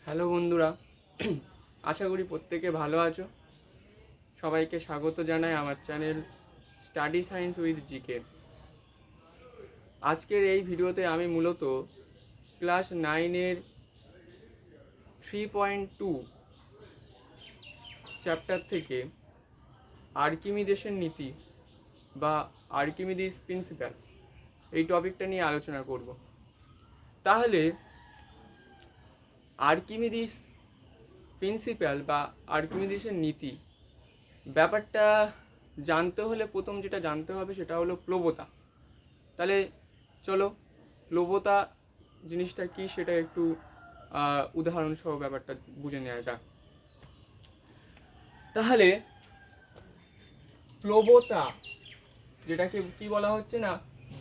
Hello বন্ধুরা, আশা করি প্রত্যেকে ভালো আছো। সবাইকে স্বাগত জানাই আমার channel study science with GK. আজকের এই ভিডিওতে আমি মূলত ক্লাস 9-এর 3.2 চ্যাপ্টার থেকে আর্কিমিডিসের নীতি বা আর্কিমিডিস প্রিন্সিপাল এই টপিকটা নিয়ে আলোচনা করব। তাহলে আর্কিমিডিস প্রিন্সিপাল বা আর্কিমিডিসের নীতি ব্যাপারটা জানতে হলে প্রথম যেটা জানতে হবে সেটা হলো প্লবতা। তাহলে চলো প্লবতা জিনিসটা কি সেটা একটু উদাহরণ সহ ব্যাপারটা বুঝে নেওয়া যাক। তাহলে প্লবতা যেটাকে কি বলা হচ্ছে না,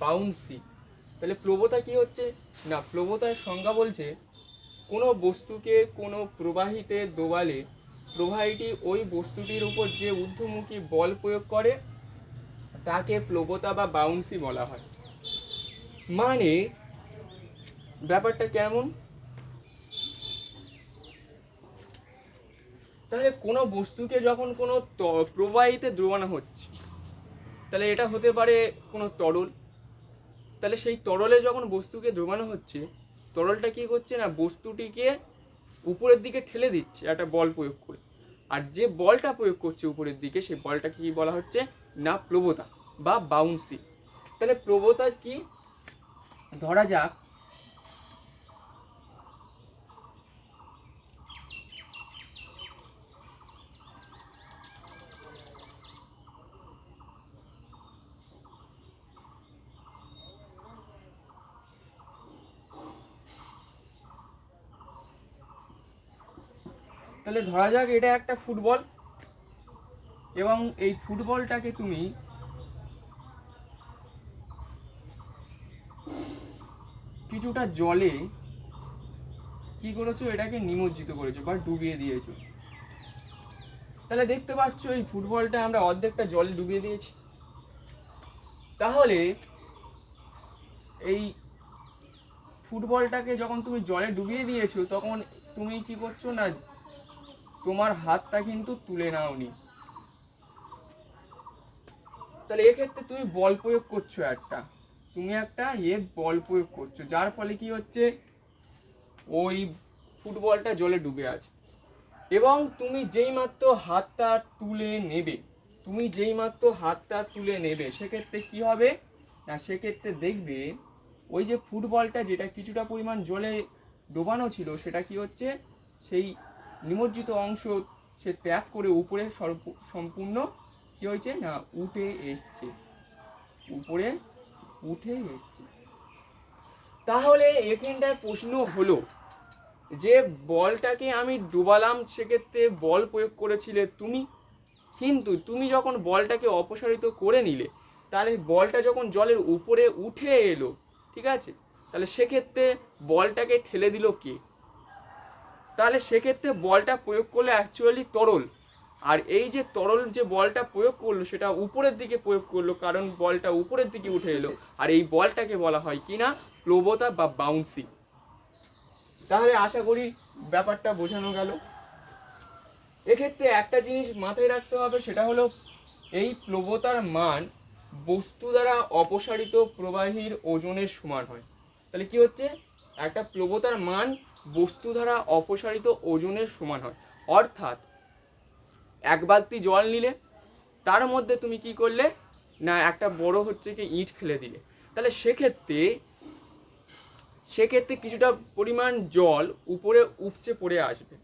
বাউন্সি। তাহলে প্লবতা কি হচ্ছে না, প্লবতার সংজ্ঞা বলছে কোনো বস্তুকে কোনো প্রবাহিতে দোবালে প্রবাহীটি ওই বস্তুটির উপর যে ঊর্ধ্বমুখী বল প্রয়োগ করে তাকে প্লবতা বা বাউন্সি বলা হয়। মানে ব্যাপারটা কেমন, তাহলে কোনো বস্তুকে যখন কোনো প্রবাহিতে দ্রবানো হচ্ছে, তাহলে এটা হতে পারে কোনো তরল। তাহলে সেই তরলে যখন বস্তুকে দ্রবানো হচ্ছে, তরলটা কি করছে না, বস্তুটিকে উপরের দিকে ঠেলে দিচ্ছে একটা বল প্রয়োগ করে। আর যে বলটা প্রয়োগ করছে উপরের দিকে, সেই বলটাকে কি বলা হচ্ছে না, প্লবতা বা বাউন্সি। তাহলে প্লবতা কি, ধরা যাক এটা একটা ফুটবল, এবং এই ফুটবলটাকে তুমি কিছুটা জলে কি করেছো, এটাকে নিমজ্জিত করেছো বা ডুবিয়ে দিয়েছো। তাহলে দেখতে পাচ্ছ এই ফুটবলটা আমরা অর্ধেকটা জলে ডুবিয়ে দিয়েছি। তাহলে এই ফুটবলটাকে যখন তুমি জলে ডুবিয়ে দিয়েছো, তখন তুমি কি করছো না, তোমার হাতটা কিন্তু তুলে নাওনি। তাহলে এক্ষেত্রে তুমি বল প্রয়োগ করছো, তুমি একটা বল প্রয়োগ করছো, যার ফলে কি হচ্ছে, ওই ফুটবলটা জলে ডুবে আছে। এবং তুমি যেই মাত্র হাতটা তুলে নেবে, সেক্ষেত্রে কি হবে না, সেক্ষেত্রে দেখবে ওই যে ফুটবলটা যেটা কিছুটা পরিমাণ জলে ডোবানো ছিল, সেটা কি হচ্ছে, সেই নিমজ্জিত অংশ সে ত্যাগ করে উপরে সম্পূর্ণ কি হয়েছে না, উপরে উঠে এসছে। তাহলে এখানটায় প্রশ্ন হলো যে বলটাকে আমি ডুবালাম, সেক্ষেত্রে বল প্রয়োগ করেছিলে তুমি, কিন্তু তুমি যখন বলটাকে অপসারিত করে নিলে, তাহলে বলটা যখন জলের উপরে উঠে এলো, ঠিক আছে, তাহলে সেক্ষেত্রে বলটাকে ঠেলে দিল কে? তাহলে সেক্ষেত্রে বলটা প্রয়োগ করলে অ্যাকচুয়ালি তরল। আর এই যে তরল যে বলটা প্রয়োগ করলো, সেটা উপরের দিকে প্রয়োগ করলো, কারণ বলটা উপরের দিকে উঠে এলো। আর এই বলটাকে বলা হয় কি না, প্লবতা বা বাউন্সি। তাহলে আশা করি ব্যাপারটা বোঝানো গেল। এক্ষেত্রে একটা জিনিস মাথায় রাখতে হবে, সেটা হলো এই প্লবতার মান বস্তু দ্বারা অপসারিত প্রবাহীর ওজনের সমান হয়। তাহলে কি হচ্ছে, একটা প্লবতার মান বস্তু দ্বারা অপসারিত ওজনের সমান হয়। অর্থাৎ এক বালতি জল নিলে, তার মধ্যে তুমি কি করলে না, একটা বড় হচ্ছে কি ইট ফেলে দিলে, তাহলে সেক্ষেত্রে কিছুটা পরিমাণ জল উপরে উপচে পড়ে আসবে।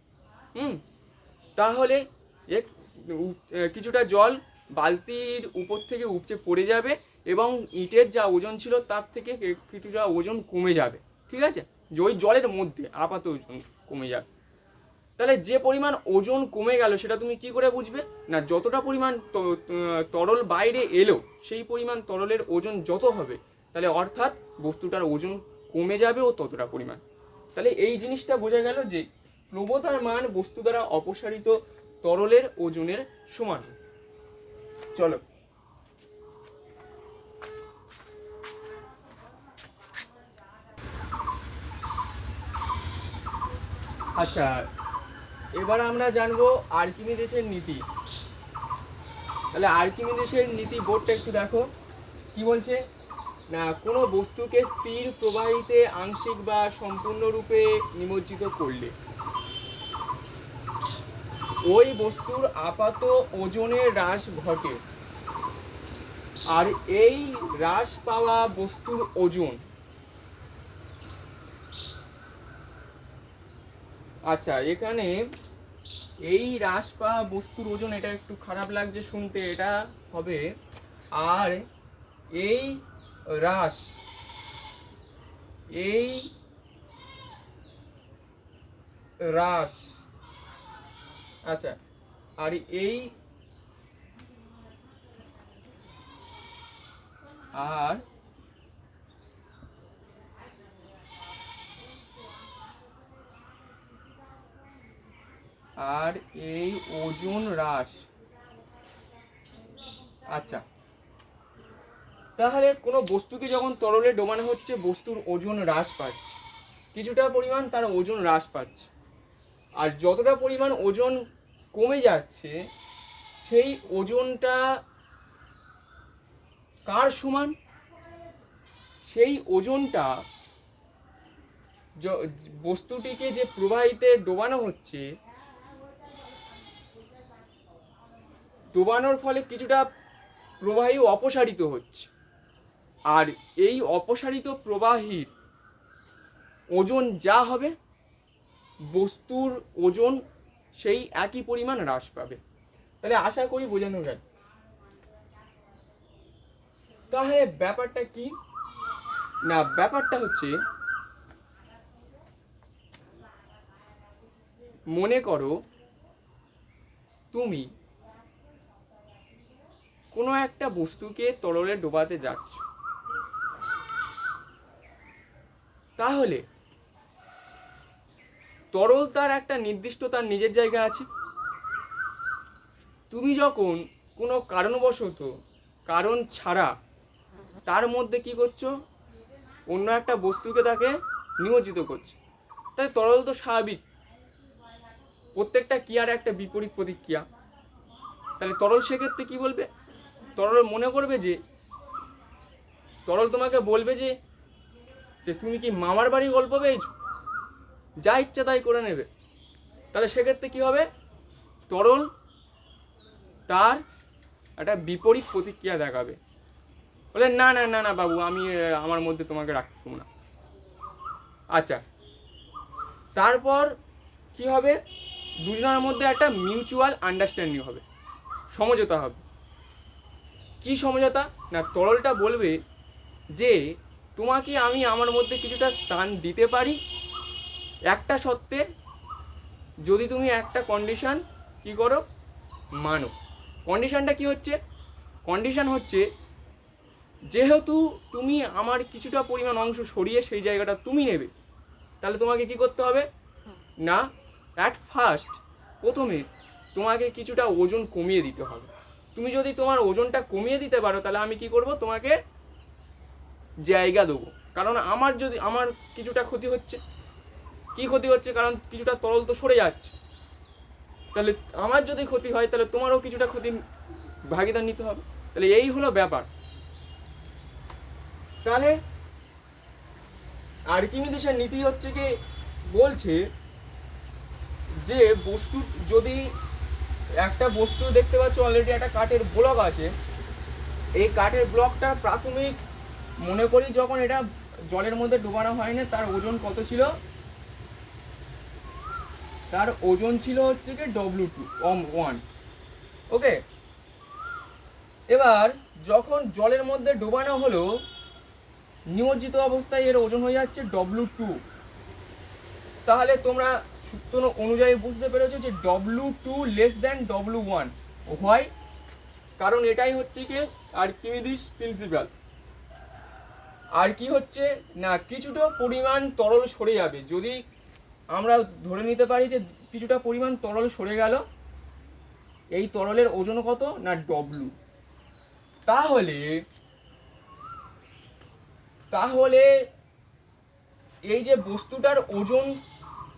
তাহলে কিছুটা জল বালতির উপর থেকে উপচে পড়ে যাবে, এবং ইটের যা ওজন ছিল তার থেকে কিছুটা ওজন কমে যাবে। ঠিক আছে, যে ওই জলের মধ্যে আপাত ওজন কমে যাবে। তাহলে যে পরিমাণ ওজন কমে গেল, সেটা তুমি কি করে বুঝবে না, যতটা পরিমাণ তরল বাইরে এলো, সেই পরিমাণ তরলের ওজন যত হবে, তাহলে অর্থাৎ বস্তুটার ওজন কমে যাবে ও ততটা পরিমাণ। তাহলে এই জিনিসটা বোঝা গেল যে প্লবতার মান বস্তু দ্বারা অপসারিত তরলের ওজনের সমান। চলো আচ্ছা, এবার আমরা জানবো আর্কিমিডিসের নীতি। তাহলে আর্কিমিডিসের নীতি বোর্ডটা একটু দেখো কি বলছে না, কোনো বস্তুকে স্থির প্রবাহিতে আংশিক বা সম্পূর্ণরূপে নিমজ্জিত করলে ওই বস্তুর আপাত ওজনের হ্রাস ঘটে, আর এই হ্রাস পাওয়া বস্তুর ওজন, আচ্ছা এখানে এই হ্রাস পাওয়া বস্তুর ওজন, এটা একটু খারাপ লাগছে শুনতে, এটা হবে আর এই হ্রাস, এই হ্রাস, আচ্ছা আর এই আর আর এই ওজন হ্রাস। আচ্ছা, তাহলে কোনো বস্তুকে যখন তরলে ডোবানো হচ্ছে বস্তুর ওজন হ্রাস পাচ্ছে, কিছুটা পরিমাণ তার ওজন হ্রাস পাচ্ছে, আর যতটা পরিমাণ ওজন কমে যাচ্ছে সেই ওজনটা কার সমান? সেই ওজনটা বস্তুটিকে যে প্রবাহিতে ডোবানো হচ্ছে, ডোবানোর ফলে কিছুটা প্রবাহী অপসারিত হচ্ছে, আর এই অপসারিত প্রবাহীর ওজন যা হবে বস্তুর ওজন সেই একই পরিমাণ হ্রাস পাবে। তাহলে আশা করি বোঝানো গেল। তাহলে ব্যাপারটা কি না, ব্যাপারটা হচ্ছে মনে করো তুমি কোনো একটা বস্তুকে তরলে ডোবাতে যাচ্ছ, তাহলে তরল তার একটা নির্দিষ্ট তার নিজের জায়গা আছে। তুমি যখন কোনো কারণবশত, কারণ ছাড়া তার মধ্যে কি করছো, অন্য একটা বস্তুকে তাকে নিমজ্জিত করছে, তাই তরল তো স্বাভাবিক, প্রত্যেকটা ক্রিয়ার একটা বিপরীত প্রতিক্রিয়া। তাহলে তরল সেক্ষেত্রে কি বলবে? তরল মনে করবে যে, তরল তোমাকে বলবে যে তুমি কি মামার বাড়ি গল্প পেয়েছো, যা ইচ্ছা তাই করে নেবে। তাহলে সেক্ষেত্রে কি হবে, তরল তার একটা বিপরীত প্রতিক্রিয়া দেখাবে, বলে না না না না বাবু, আমি আমার মধ্যে তোমাকে রাখবো না। আচ্ছা, তারপর কি হবে, দুজনের মধ্যে একটা মিউচুয়াল আন্ডারস্ট্যান্ডিং হবে, সমঝোতা হবে। কি সমঝোতা না, তরলটা বলবে যে তোমাকে আমি আমার মধ্যে কিছুটা স্থান দিতে পারি একটা শর্তে, যদি তুমি একটা কন্ডিশন কি করো, মানো। কন্ডিশনটা কি হচ্ছে? কন্ডিশন হচ্ছে যেহেতু তুমি আমার কিছুটা পরিমাণ অংশ সরিয়ে সেই জায়গাটা তুমি নেবে, তাহলে তোমাকে কি করতে হবে না, অ্যাট ফার্স্ট প্রথমে তোমাকে কিছুটা ওজন কমিয়ে দিতে হবে। তুমি যদি তোমার ওজনটা কমিয়ে দিতে পারো তাহলে আমি কি করব, তোমাকে জায়গা দেবো। কারণ আমার কিছুটা ক্ষতি হচ্ছে। কি ক্ষতি হচ্ছে? কারণ কিছুটা তরল তো সরে যাচ্ছে, তাহলে আমার যদি ক্ষতি হয় তাহলে তোমারও কিছুটা ক্ষতি ভাগিদার নিতে হবে। তাহলে এই হলো ব্যাপার। তাহলে আর্কিমিডিসের নীতি হচ্ছে কি বলছে যে বস্তু, যদি একটা বস্তু দেখতে পাচ্ছ অলরেডি একটা কাঠের ব্লক আছে, এই কাঠের ব্লকটা প্রাথমিক মনে করি যখন এটা জলের মধ্যে ডোবানো হয়নি, তার ওজন কত ছিল? তার ওজন ছিল হচ্ছে কি W1। ওকে, এবার যখন জলের মধ্যে ডোবানো হলো, নিমজ্জিত অবস্থায় এর ওজন হয়ে যাচ্ছে W2। তাহলে তোমরা সূত্র অনুযায়ী বুঝতে পেরেছো যে W2 লেস দ্যান W1 হয়, কারণ এটাই হচ্ছে কি আর্কিমিডিস প্রিন্সিপাল। আর কি হচ্ছে না, কিছুটা পরিমাণ তরল সরে যাবে, যদি আমরা ধরে নিতে পারি যে কিছুটা পরিমাণ তরল সরে গেল, এই তরলের ওজন কত না W। তাহলে তাহলে এই যে বস্তুটার ওজন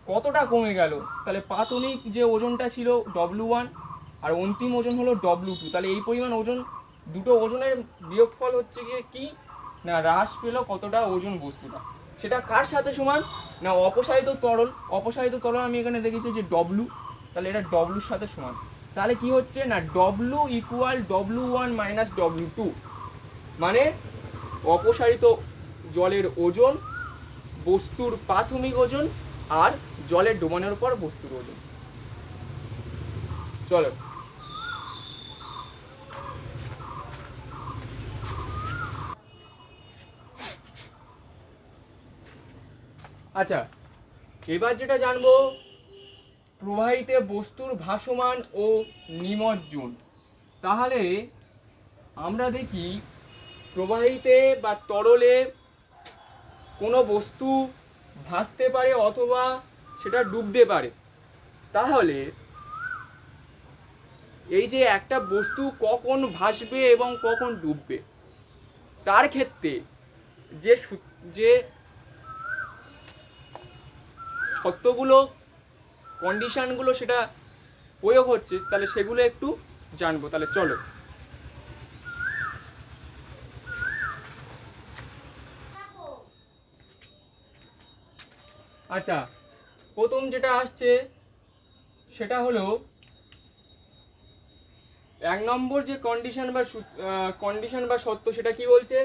কতটা কমে গেল, তাহলে প্রাথমিক যে ওজনটা ছিল W1 আর অন্তিম ওজন হলো W2, তাহলে এই পরিমাণ ওজন, দুটো ওজনের বিয়োগফল হচ্ছে গিয়ে কি না হ্রাস পেল কতটা ওজন বস্তুটা। সেটা কার সাথে সমান না অপসারিত তরল। অপসারিত তরল আমি এখানে দেখেছি যে W, তাহলে এটা W-র সাথে সমান। তাহলে কি হচ্ছে না W equal W1 minus W2, মানে অপসারিত জলের ওজন, বস্তুর প্রাথমিক ওজন আর জলের ডোবানোর উপর বস্তুর ওজন। চলো আচ্ছা, এবার যেটা জানবো প্রবাহিতে বস্তুর ভাসমান ও নিমজ্জন। তাহলে আমরা দেখি প্রবাহিতে বা তরলে কোনো বস্তু ভাসতে পারে অথবা সেটা ডুবতে পারে। তাহলে এই যে একটা বস্তু কখন ভাসবে এবং কখন ডুববে, তার ক্ষেত্রে যে যে সত্যগুলো কন্ডিশনগুলো সেটা প্রয়োগ হচ্ছে, তাহলে সেগুলো একটু জানবো। তাহলে চলো আচ্ছা, প্রথম যেটা আসছে সেটা হলো 1 নম্বর যে কন্ডিশন বা সত্য, সেটা কি বলছে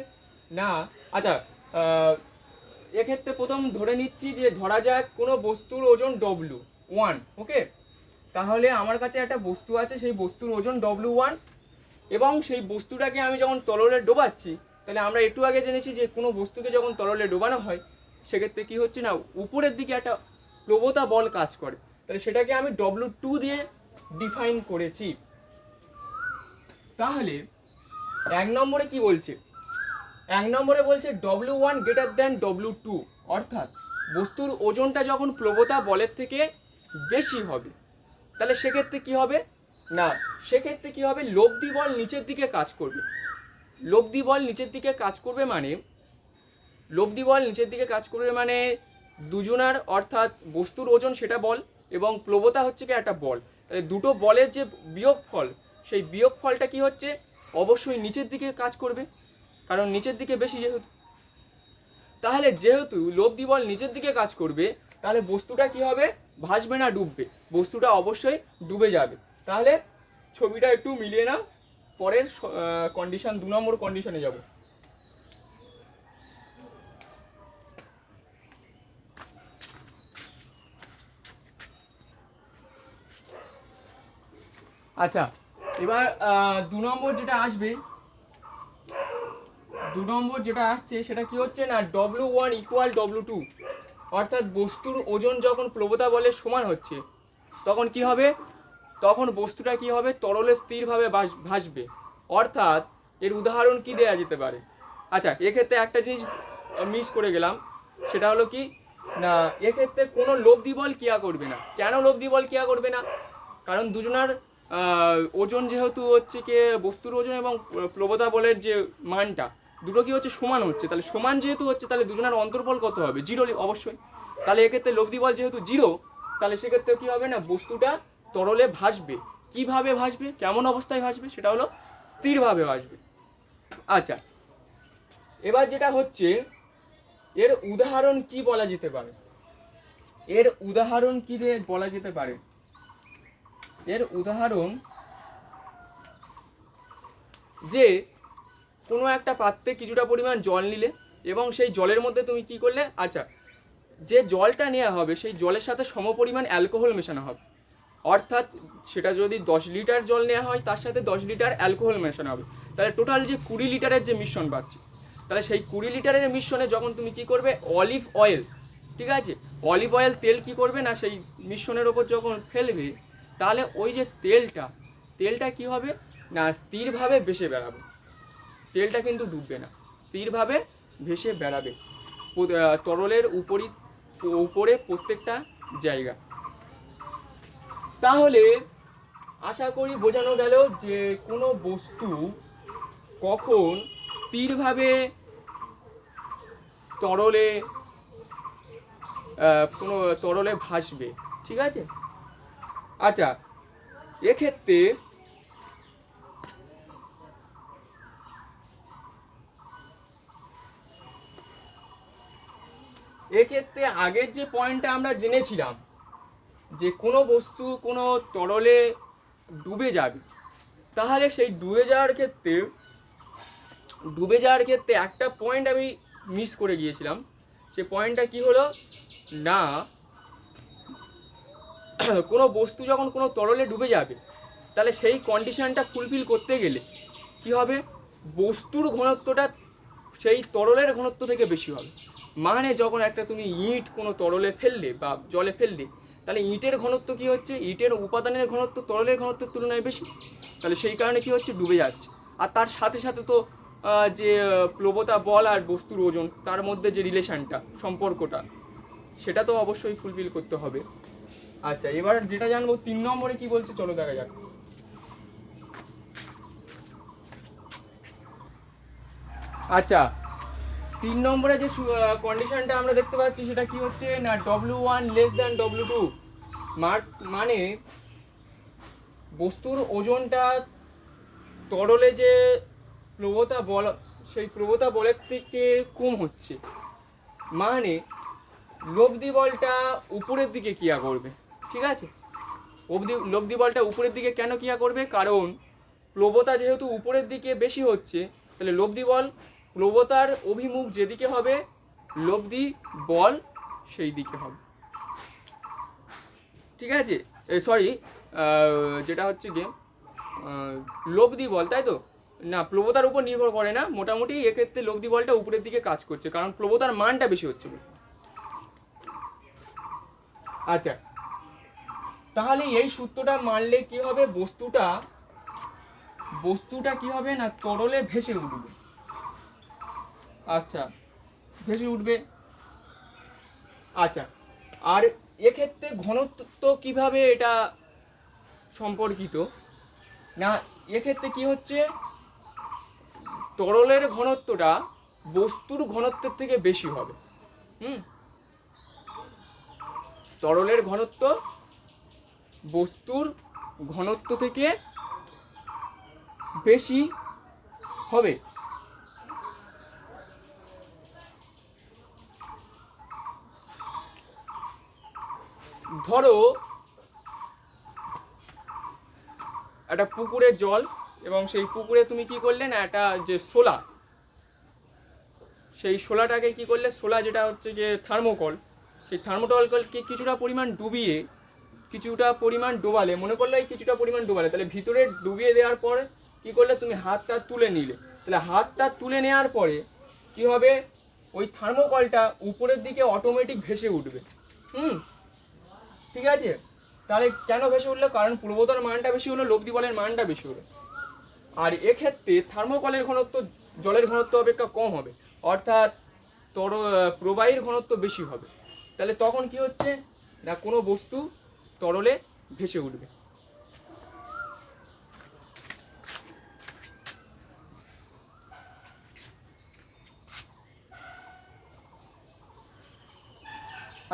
না। আচ্ছা, এক্ষেত্রে প্রথম ধরে নিচ্ছি যে ধরা যাক কোনো বস্তুর ওজন W1, ওকে। তাহলে আমার কাছে একটা বস্তু আছে, সেই বস্তুর ওজন W1 এবং সেই বস্তুটাকে আমি যখন তরলে ডোবাচ্ছি, তাহলে আমরা একটু আগে জেনেছি যে কোনো বস্তুকে যখন তরলে ডোবানো হয় সেক্ষেত্রে কি হচ্ছে না উপরের দিকে একটা প্রবণতা বল কাজ করে, তাহলে সেটাকে আমি W2 দিয়ে ডিফাইন করেছি। তাহলে 1 নম্বরে কি বলছে, 1 নম্বরে বলছে W1 গ্রেটার দ্যান W2, অর্থাৎ বস্তুর ওজনটা যখন প্রবণতা বলের থেকে বেশি হবে, তাহলে সেক্ষেত্রে কি হবে না, সেক্ষেত্রে কি হবে লব্ধি বল নিচের দিকে কাজ করবে। লব্ধি বল নিচের দিকে কাজ করবে মানে, লব্ধি বল নিচের দিকে কাজ করবে মানে দুজনার, অর্থাৎ বস্তুর ওজন সেটা বল এবং প্রবণতা হচ্ছে কি একটা বল, তাহলে দুটো বলের যে বিয়োগফল, সেই বিয়োগফলটা কি হচ্ছে অবশ্যই নিচের দিকে কাজ করবে, কারণ নিচের দিকে বেশি যেহেতু। তাহলে যেহেতু লব্ধি বল নিচের দিকে কাজ করবে, তাহলে বস্তুটা কি হবে ভাসবে না ডুববে, বস্তুটা অবশ্যই ডুবে যাবে। তাহলে ছবিটা একটু মিলিয়ে নাও, পরের কন্ডিশন 2 নম্বর কন্ডিশনে যাব। আচ্ছা, এবার 2 নম্বর যেটা আসবে, 2 নম্বর যেটা আসছে সেটা কি হচ্ছে না W1 ইকুয়াল W2, অর্থাৎ বস্তুর ওজন যখন প্রবণতা বলের সমান হচ্ছে তখন কি হবে, তখন বস্তুটা কি হবে তরলে স্থিরভাবে ভাসবে। অর্থাৎ এর উদাহরণ কি দেওয়া যেতে পারে। আচ্ছা, এক্ষেত্রে একটা জিনিস মিস করে গেলাম, সেটা হলো কি না এক্ষেত্রে কোনো লব্ধি বল ক্রিয়া করবে না। কেন লব্ধি বল ক্রিয়া করবে না, কারণ দুজনার ওজন যেহেতু হচ্ছে কি বস্তুর ওজন এবং প্রবণতা বলের যে মানটা দুটো কি হচ্ছে সমান হচ্ছে, তাহলে সমান যেহেতু হচ্ছে তাহলে দুজনের অন্তর্বল কত হবে 0 অবশ্যই। তাহলে এক্ষেত্রে লব্ধি বল যেহেতু 0, তাহলে সেক্ষেত্রে কি হবে না বস্তুটা তরলে ভাসবে। কিভাবে ভাসবে, কেমন অবস্থায় ভাসবে, সেটা হলো স্থিরভাবে ভাসবে। আচ্ছা, এবার যেটা হচ্ছে এর উদাহরণ কি বলা যেতে পারে, এর উদাহরণ কি বলা যেতে পারে, এর উদাহরণ যে কোনো একটা পাত্রে কিছুটা পরিমাণ জল নিলে এবং সেই জলের মধ্যে তুমি কি করলে, আচ্ছা যে জলটা নেওয়া হবে সেই জলের সাথে সমপরিমাণ অ্যালকোহল মেশানো হবে, অর্থাৎ সেটা যদি 10 লিটার জল নেওয়া হয় তার সাথে 10 লিটার অ্যালকোহল মেশানো হবে, তাহলে টোটাল যে 20 লিটারের যে মিশ্রণ পাচ্ছে, তাহলে সেই 20 লিটারের মিশ্রণে যখন তুমি কি করবে অলিভ অয়েল, ঠিক আছে, অলিভ অয়েল তেল কি করবে না সেই মিশ্রণের ওপর যখন ফেলবে, তাহলে ওই যে তেলটা কি হবে না স্থিরভাবে ভেসে বেড়াবে, তেলটা কিন্তু ডুববে না, স্থিরভাবে ভেসে বেড়াবে তরলের উপরে প্রত্যেকটা জায়গা। তাহলে আশা করি বোঝানো গেল যে কোনো বস্তু কখন স্থিরভাবে তরলে কোনো তরলে ভাসবে, ঠিক আছে। আচ্ছা, এক্ষেত্রে আগের যে পয়েন্টটা আমরা জেনেছিলাম যে কোনো বস্তু কোনো তরলে ডুবে যাবে, তাহলে সেই ডুবে যাওয়ার ক্ষেত্রে একটা পয়েন্ট আমি মিস করে গিয়েছিলাম। সে পয়েন্টটা কি হলো না, কোনো বস্তু যখন কোনো তরলে ডুবে যাবে তাহলে সেই কন্ডিশনটা ফুলফিল করতে গেলে কি হবে, বস্তুর ঘনত্বটা সেই তরলের ঘনত্ব থেকে বেশি হবে। মানে যখন একটা তুমি ইট কোনো তরলে ফেললে বা জলে ফেললে, তাহলে ইটের ঘনত্ব কি হচ্ছে, ইটের উপাদানের ঘনত্ব তরলের ঘনত্বের তুলনায় বেশি, তাহলে সেই কারণে কি হচ্ছে, ডুবে যাচ্ছে। আর তার সাথে সাথে তো যে প্লবতা বল আর বস্তুর ওজন তার মধ্যে যে রিলেশনটা, সম্পর্কটা, সেটা তো অবশ্যই ফুলফিল করতে হবে। আচ্ছা, এবার যেটা জানবো 3 নম্বরে কি বলছে, চলো দেখা যাক। আচ্ছা, 3 নম্বরে যে কন্ডিশনটা আমরা দেখতে পাচ্ছি সেটা কি হচ্ছে না, W1 লেস দ্যান W2, মানে বস্তুর ওজনটা তরলে যে প্রবণতা বল, সেই প্রবণতা বলের থেকে কম হচ্ছে, মানে লব্ধি বলটা উপরের দিকে ক্রিয়া করবে, ঠিক আছে। লব্ধি বলটা উপরের দিকে কেন ক্রিয়া করবে, কারণ প্রবণতা যেহেতু উপরের দিকে বেশি হচ্ছে, তাহলে লব্ধি বল প্রবণতার অভিমুখ যেদিকে হবে লব্ধি বল সেই দিকে হবে, ঠিক আছে। সরি, যেটা হচ্ছে গিয়ে লব্ধি বল, তাই তো না, প্রবণতার উপর নির্ভর করে না, মোটামুটি এক্ষেত্রে লব্ধি বলটা উপরের দিকে কাজ করছে কারণ প্রবণতার মানটা বেশি হচ্ছে। আচ্ছা, তাহলে এই সূত্রটা মানলে কি হবে, বস্তুটা কি হবে না, তরলে ভেসে উঠবে। আচ্ছা, ভেসে উঠবে। আচ্ছা, আর এক্ষেত্রে ঘনত্ব কিভাবে এটা সম্পর্কিত না, এক্ষেত্রে কি হচ্ছে, তরলের ঘনত্বটা বস্তুর ঘনত্বের থেকে বেশি হবে। তরলের ঘনত্ব বস্তুর ঘনত্ব থেকে বেশি হবে। ধরো একটা পুকুরের জল, এবং সেই পুকুরে তুমি কি করলে না, একটা যে শোলা, সেই শোলাটাকে কি করলে, শোলা যেটা হচ্ছে যে থার্মোকল, সেই থার্মোকলকে কিছুটা পরিমাণ ডোবালে, মনে করলে কিছুটা পরিমাণ ডোবালে, তাহলে ভিতরে ডুবিয়ে দেওয়ার পর কি করলে, তুমি হাতটা তুলে নিলে, তাহলে হাতটা তুলে নেওয়ার পরে কি হবে, ওই থার্মোকলটা উপরের দিকে অটোমেটিক ভেসে উঠবে। ঠিক আছে, তাহলে কেন ভেসে উঠলো, কারণ প্রবণতার মানটা বেশি হলো, লব্ধি বলের মানটা বেশি হলো। আর এক্ষেত্রে থার্মোকলের ঘনত্ব জলের ঘনত্ব অপেক্ষা কম হবে, অর্থাৎ প্রবাহীর ঘনত্ব বেশি হবে, তাহলে তখন কি হচ্ছে না, কোনো বস্তু তরলে ভেসে উঠবে।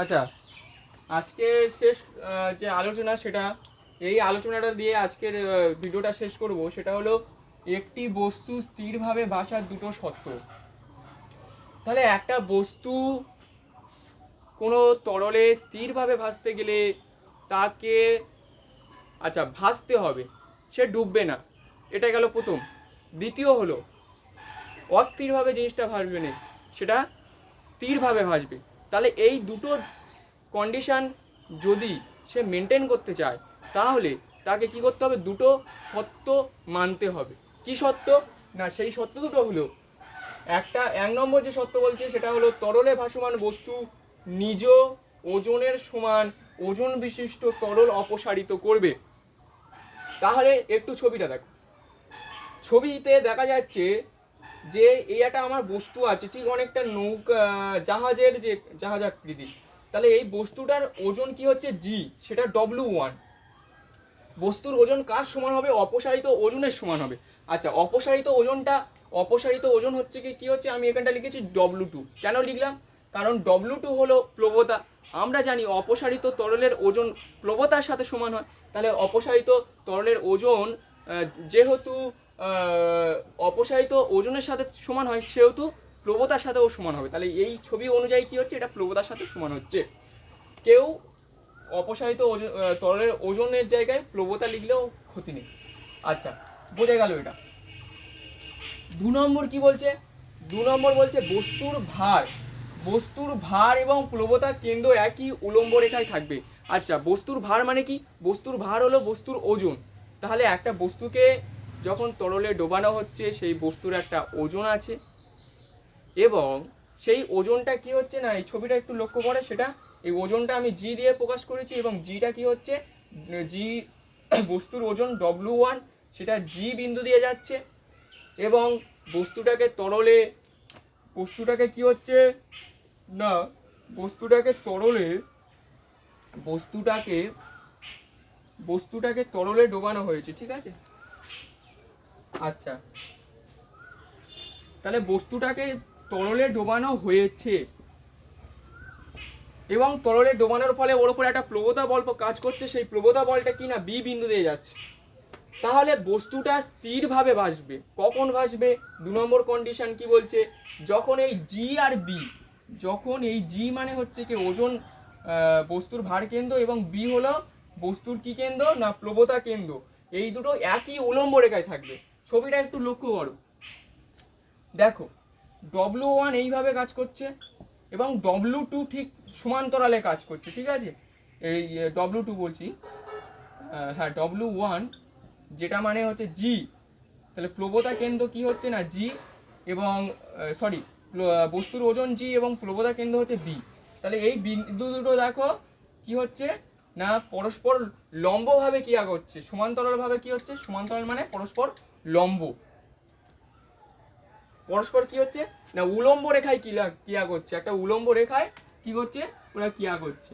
আচ্ছা, আজকের শেষ যে আলোচনা, সেটা এই আলোচনাটা দিয়ে আজকের ভিডিওটা শেষ করব, সেটা হলো একটি বস্তু স্থিরভাবে ভাসার দুটো শর্ত। তাহলে একটা বস্তু কোনো তরলে স্থিরভাবে ভাসতে গেলে তাকে ভাসতে হবে, সে ডুববে না, এটা গেল প্রথম। দ্বিতীয় হলো অস্থিরভাবে জিনিসটা ভাসবে না, সেটা স্থিরভাবে ভাসবে। তাহলে এই দুটো কন্ডিশান যদি সে মেনটেন করতে চায়, তাহলে তাকে কি করতে হবে, দুটো সত্য মানতে হবে। কি সত্য না, সেই সত্য দুটো হলো, এক নম্বর যে সত্য বলছে সেটা হলো তরলে ভাসমান বস্তু নিজ ওজনের সমান ওজন বিশিষ্ট তরল অপসারিত করবে। তাহলে একটু ছবিটা দেখো, ছবিতে দেখা যাচ্ছে যে এই একটা আমার বস্তু আছে, ঠিক অনেকটা নৌকা, জাহাজের যে জাহাজ আকৃতি, তাহলে এই বস্তুটার ওজন কি হচ্ছে জি, সেটা W1। বস্তুর ওজন কার সমান হবে, অপসারিত ওজনের সমান হবে। আচ্ছা, অপসারিত ওজন হচ্ছে কি হচ্ছে, আমি এখানটা লিখেছি W2। কেন লিখলাম, কারণ W2 হলো প্লবতা, আমরা জানি অপসারিত তরলের ওজন প্লবতার সাথে সমান হয়। তাহলে অপসারিত তরলের ওজন যেহেতু অপসারিত ওজনের সাথে সমান হয়, সেহেতু প্লবতার সাথেও সমান হবে। তাহলে এই ছবি অনুযায়ী কি হচ্ছে, এটা প্লবতার সাথে সমান হচ্ছে। কেউ অপসারিত তরলের ওজনের জায়গায় প্লবতা লিখলেও ক্ষতি নেই। আচ্ছা, বোঝা গেল এটা। 2 নম্বর কি বলছে? 2 নম্বর বলছে বস্তুর ভার এবং প্লবতা কেন্দ্র একই উলম্ব রেখায় থাকবে। আচ্ছা, বস্তুর ভার মানে কি? বস্তুর ভার হলো বস্তুর ওজন। তাহলে একটা বস্তুকে যখন তরলে ডোবানো হচ্ছে, সেই বস্তুর একটা ওজন আছে, এবং সেই ওজনটা কি হচ্ছে না, এই ছবিটা একটু লক্ষ্য করে, সেটা এই ওজনটা আমি জি দিয়ে প্রকাশ করেছি, এবং জিটা কি হচ্ছে, জি বস্তুর ওজন W1, সেটা জি বিন্দু দিয়ে যাচ্ছে, এবং বস্তুটাকে কি হচ্ছে না, বস্তুটাকে তরলে ডোবানো হয়েছে, ঠিক আছে। আচ্ছা, তাহলে বস্তুটাকে তরলে ডোবানো হয়েছে, এবং তরলে ডোবানোর ফলে ওর উপরে একটা প্লবতা বল কাজ করছে। সেই প্লবতা বলটা কি না, বি বিন্দু দিয়ে যাচ্ছে। তাহলে বস্তুটা স্থিরভাবে ভাসবে। কখন ভাসবে? 2 নম্বর কন্ডিশন কি বলছে, যখন এই জি আর বি, যখন এই জি মানে হচ্ছে কি ওজন, বস্তুর ভার কেন্দ্র, এবং বি হলো বস্তুর কি কেন্দ্র না, প্লবতা কেন্দ্র, এই দুটো একই উলম্ব রেখায় থাকবে। ছবিটা একটু লক্ষ্য করো, দেখো W1 এইভাবে কাজ করছে, এবং W2 ঠিক সমান্তরালে কাজ করছে, ঠিক আছে। এই W2 বলছি, হ্যাঁ W1 যেটা মানে হচ্ছে জি, তাহলে প্লবতা কেন্দ্র কি হচ্ছে না জি, এবং বস্তুর ওজন জি এবং প্লবতা কেন্দ্র হচ্ছে বি। তাহলে এই বিন্দু দুটো দেখো কি হচ্ছে না, পরস্পর লম্বভাবে ক্রিয়া করছে, সমান্তরালভাবে কি হচ্ছে, সমান্তরাল মানে পরস্পর লম্ব, পরস্পর কি হচ্ছে না উলম্ব রেখায় ক্রিয়া করছে, একটা উলম্ব রেখায় কি করছে, ওরা ক্রিয়া করছে।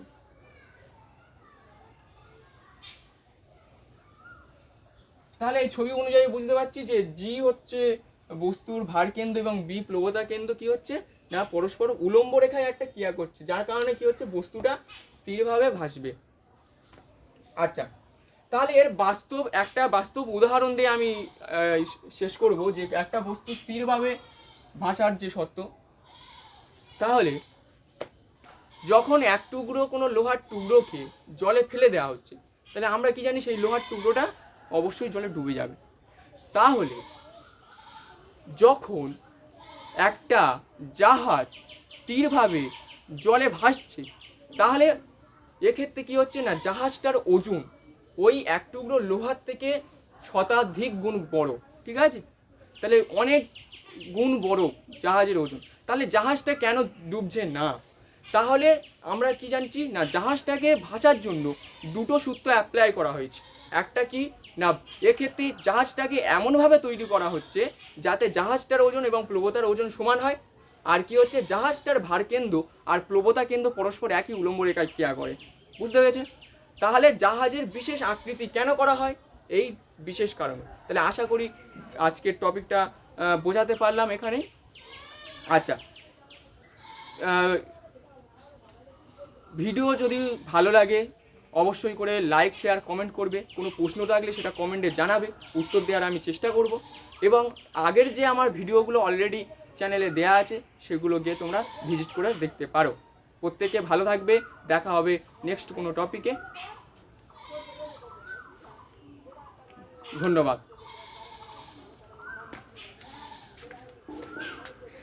তাহলে এই ছবি অনুযায়ী বুঝতে পারছি যে জি হচ্ছে বস্তুর ভার কেন্দ্র এবং বি প্লবতা কেন্দ্র কি হচ্ছে না পরস্পর উলম্ব রেখায় একটা ক্রিয়া করছে, যার কারণে কি হচ্ছে, বস্তুটা স্থিরভাবে ভাসবে। আচ্ছা, তাহলে এর একটা বাস্তব উদাহরণ দিয়ে আমি শেষ করব, যে একটা বস্তু স্থিরভাবে ভাসার যে সত্য। তাহলে যখন এক টুকরো কোনো লোহার টুকরোকে জলে ফেলে দেওয়া হচ্ছে, তাহলে আমরা কি জানি, সেই লোহার টুকরোটা অবশ্যই জলে ডুবে যাবে। তাহলে যখন একটা জাহাজ স্থিরভাবে জলে ভাসছে, তাহলে এক্ষেত্রে কি হচ্ছে না, জাহাজটার ওজন ওই এক টুকরো লোহার থেকে শতাধিক গুণ বড়, ঠিক আছে। তাহলে অনেক গুণ বড় জাহাজের ওজন। তাহলে জাহাজটা কেন ডুবছে না? তাহলে আমরা কি জানছি না, জাহাজটাকে ভাসার জন্য দুটো সূত্র অ্যাপ্লাই করা হয়েছে। একটা কি না, এক্ষেত্রে জাহাজটাকে এমনভাবে তৈরি করা হচ্ছে যাতে জাহাজটার ওজন এবং প্লবতার ওজন সমান হয়। আর কি হচ্ছে, জাহাজটার ভারকেন্দ্র আর প্লবতা কেন্দ্র পরস্পর একই উলম্ব রেখায় ক্রিয়া করে। বুঝতে পেরেছে? তাহলে জাহাজের বিশেষ আকৃতি কেন করা হয়? এই বিশেষ কারণে। তাহলে আশা করি আজকের টপিকটা বোঝাতে পারলাম এখানে। আচ্ছা, ভিডিও যদি ভালো লাগে অবশ্যই করে লাইক শেয়ার কমেন্ট করবে। কোনো প্রশ্ন থাকলে সেটা কমেন্টে জানাবে, উত্তর দেওয়ার আমি চেষ্টা করব। এবং আগের যে আমার ভিডিওগুলো অলরেডি চ্যানেলে দেয়া আছে, সেগুলো গিয়ে তোমরা ভিজিট করে দেখতে পারো। প্রত্যেকে ভালো থাকবে, দেখা হবে নেক্সট কোনো টপিকে। ধন্যবাদ।